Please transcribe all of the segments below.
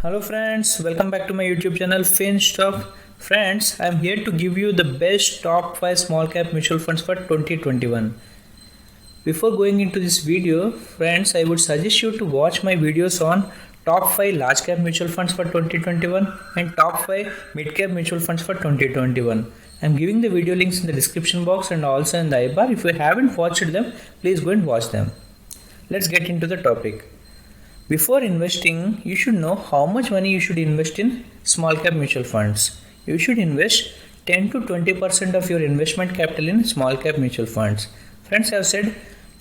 Hello friends, welcome back to my YouTube channel FinStock. Friends, I am here to give you the best top 5 small cap mutual funds for 2021. Before going into this video, friends, I would suggest you to watch my videos on top 5 large cap mutual funds for 2021 and top 5 mid cap mutual funds for 2021. I am giving the video links in the description box and also in the I-bar. If you haven't watched them, please go and watch them. Let's get into the topic. Before investing, you should know how much money you should invest in small cap mutual funds. You should invest 10 to 20% of your investment capital in small cap mutual funds. Friends, I have said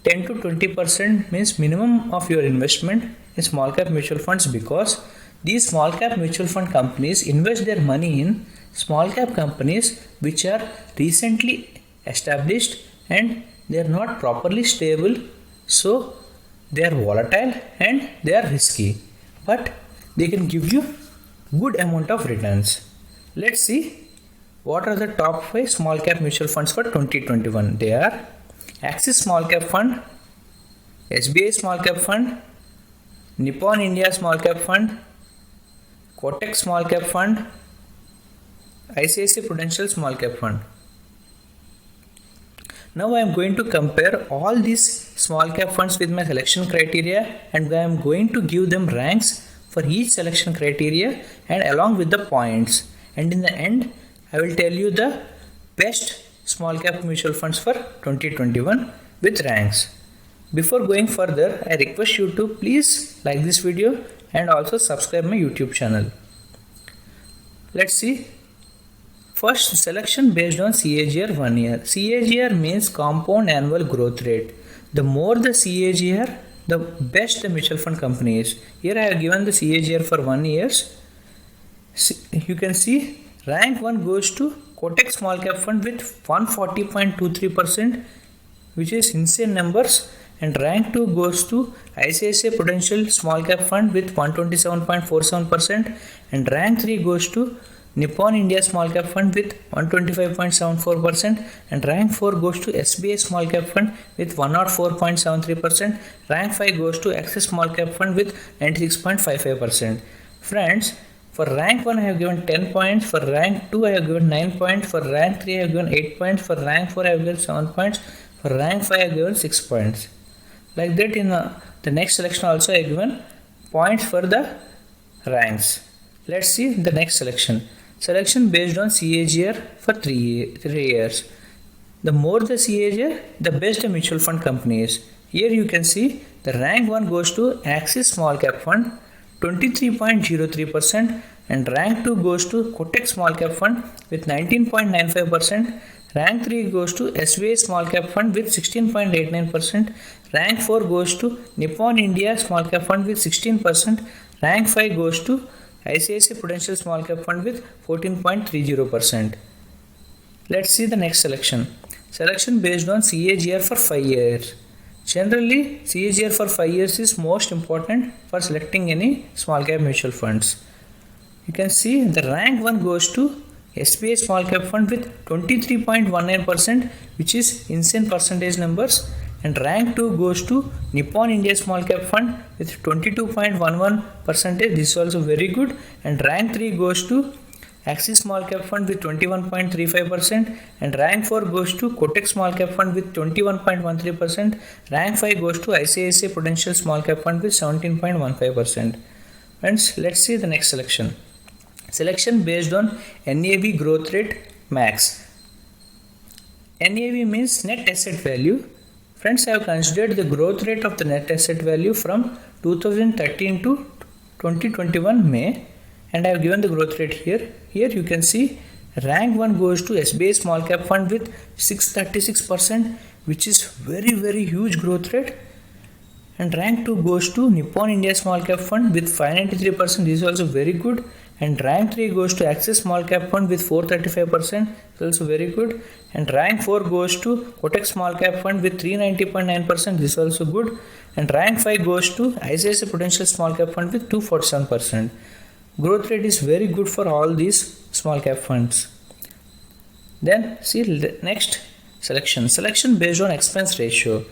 10 to 20% means minimum of your investment in small cap mutual funds because these small cap mutual fund companies invest their money in small cap companies which are recently established and they are not properly stable. So they are volatile and they are risky, but they can give you good amount of returns. Let's see what are the top 5 small cap mutual funds for 2021. They are Axis Small Cap Fund, SBI Small Cap Fund, Nippon India Small Cap Fund, Kotak Small Cap Fund, ICICI Prudential Small Cap Fund. Now I am going to compare all these small cap funds with my selection criteria and I am going to give them ranks for each selection criteria and along with the points. And in the end, I will tell you the best small cap mutual funds for 2021 with ranks. Before going further, I request you to please like this video and also subscribe my YouTube channel. Let's see. First, selection based on CAGR 1 year. CAGR means compound annual growth rate. The more the CAGR, the best the mutual fund company is. Here I have given the CAGR for 1 year. You can see rank 1 goes to Kotak Small Cap Fund with 140.23%, which is insane numbers. And rank 2 goes to ICICI Prudential Small Cap Fund with 127.47%. And rank 3 goes to Nippon India Small Cap Fund with 125.74% and rank 4 goes to SBI Small Cap Fund with 104.73%. Rank 5 goes to Axis Small Cap Fund with 96.55%. Friends, for rank 1 I have given 10 points, for rank 2 I have given 9 points, for rank 3 I have given 8 points, for rank 4 I have given 7 points, for rank 5 I have given 6 points. Like that in the next selection also I have given points for the ranks. Let's see the next selection. Selection based on CAGR for 3 years. The more the CAGR, the best the mutual fund company is. Here you can see the rank 1 goes to Axis Small Cap Fund 23.03% and rank 2 goes to Kotak Small Cap Fund with 19.95%. Rank 3 goes to SBI Small Cap Fund with 16.89%. Rank 4 goes to Nippon India Small Cap Fund with 16%. Rank 5 goes to ICICI Prudential Small Cap Fund with 14.30%. Let's see the next selection. Selection based on CAGR for 5 years. Generally, CAGR for 5 years is most important for selecting any small cap mutual funds. You can see the rank 1 goes to SBI Small Cap Fund with 23.19%, which is insane percentage numbers. And rank 2 goes to Nippon India Small Cap Fund with 22.11%. This is also very good. And rank 3 goes to Axis Small Cap Fund with 21.35%. And rank 4 goes to Kotak Small Cap Fund with 21.13%. Rank 5 goes to ICICI Prudential Small Cap Fund with 17.15%. Friends, let's see the next selection. Selection based on NAV growth rate max. NAV means net asset value. Friends, I have considered the growth rate of the net asset value from 2013 to 2021 May and I have given the growth rate here. Here you can see rank 1 goes to SBI Small Cap Fund with 636%, which is very huge growth rate. And rank 2 goes to Nippon India Small Cap Fund with 593%. This is also very good. And rank 3 goes to Axis Small Cap Fund with 435%. It's also very good. And rank 4 goes to Kotak Small Cap Fund with 390.9%. This is also good. And rank 5 goes to ICICI Prudential Small Cap Fund with 247%. Growth rate is very good for all these small cap funds. Then see the next selection. Selection based on expense ratio.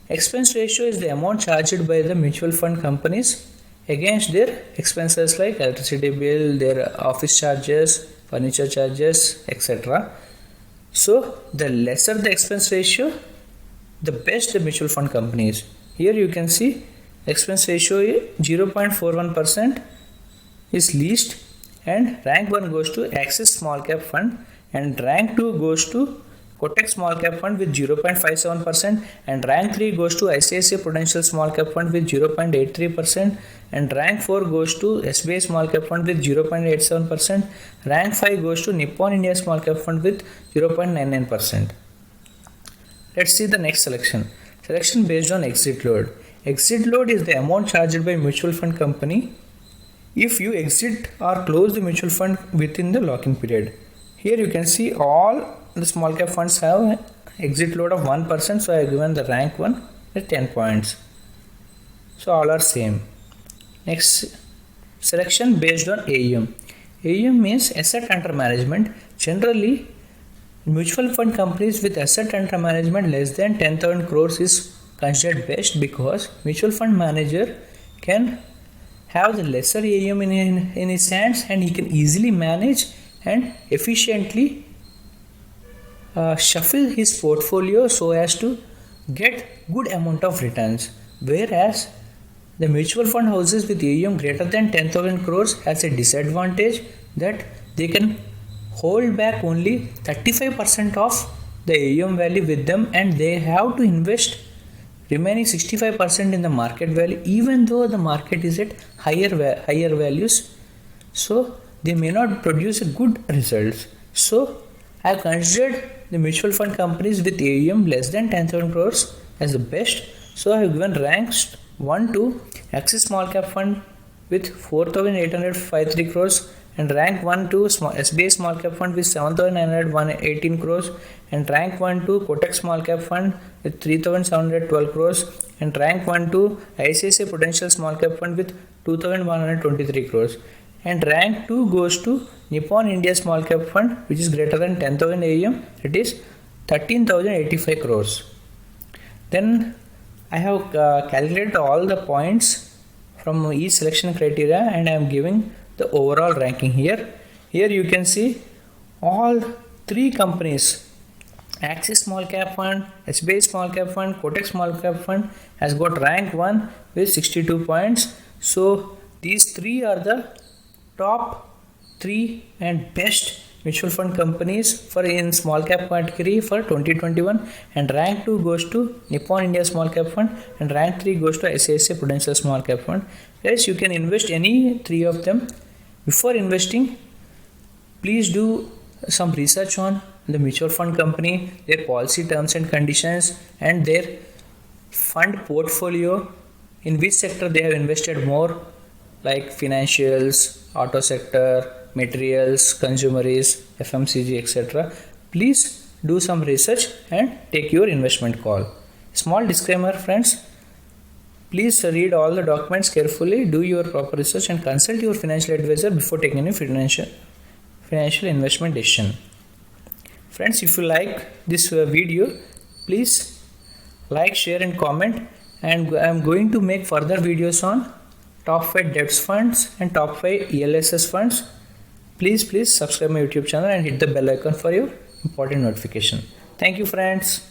Expense ratio is the amount charged by the mutual fund companies against their expenses like electricity bill, their office charges, furniture charges, etc. So the lesser the expense ratio, the best the mutual fund company is. Here you can see expense ratio 0.41% is least, and rank 1 goes to Axis Small Cap Fund, and rank 2 goes to Kotak Small Cap Fund with 0.57%, and rank 3 goes to ICICI Prudential Small Cap Fund with 0.83%, and rank 4 goes to SBI Small Cap Fund with 0.87%, rank 5 goes to Nippon India Small Cap Fund with 0.99%. Let's see the next selection. Selection based on exit load. Exit load is the amount charged by mutual fund company if you exit or close the mutual fund within the lock-in period. Here you can see all the small cap funds have exit load of 1%, so I have given the rank 1 at 10 points. So all are same. Next, selection based on AUM. AUM means asset under management. Generally, mutual fund companies with asset under management less than 10,000 crores is considered best, because mutual fund manager can have the lesser AUM in his hands, and he can easily manage and efficiently shuffle his portfolio so as to get good amount of returns. Whereas the mutual fund houses with AUM greater than 10,000 crores has a disadvantage that they can hold back only 35% of the AUM value with them, and they have to invest remaining 65% in the market value, even though the market is at higher values. So they may not produce good results. So I have considered the mutual fund companies with AUM less than 10,000 crores as the best. So I have given ranks 1 to Axis Small Cap Fund with 4,853 crores, and rank 1 to SBI Small Cap Fund with 7,918 crores, and rank 1 to Kotak Small Cap Fund with 3,712 crores, and rank 1 to ICICI Prudential Small Cap Fund with 2,123 crores, and rank 2 goes to Nippon India Small Cap Fund, which is greater than 10,000 AUM, it is 13,085 crores. Then I have calculated all the points from each selection criteria, and I am giving the overall ranking here. Here you can see all three companies, Axis Small Cap Fund, SBI Small Cap Fund, Kotak Small Cap Fund has got rank 1 with 62 points. So these three are the top 3 and best mutual fund companies for in small cap category for 2021, and rank 2 goes to Nippon India Small Cap Fund, and rank 3 goes to ICICI Prudential Small Cap Fund. Guys, you can invest any 3 of them. Before investing, please do some research on the mutual fund company, their policy terms and conditions, and their fund portfolio, in which sector they have invested more, like financials, auto sector, materials, consumeries, FMCG, etc. Please do some research and take your investment call. Small disclaimer, friends. Please read all the documents carefully, do your proper research, and consult your financial advisor before taking any financial investment decision. Friends, if you like this video, please like, share and comment, and I am going to make further videos on top 5 debt funds and top 5 ELSS funds. Please subscribe my YouTube channel and hit the bell icon for your important notification. Thank you, friends.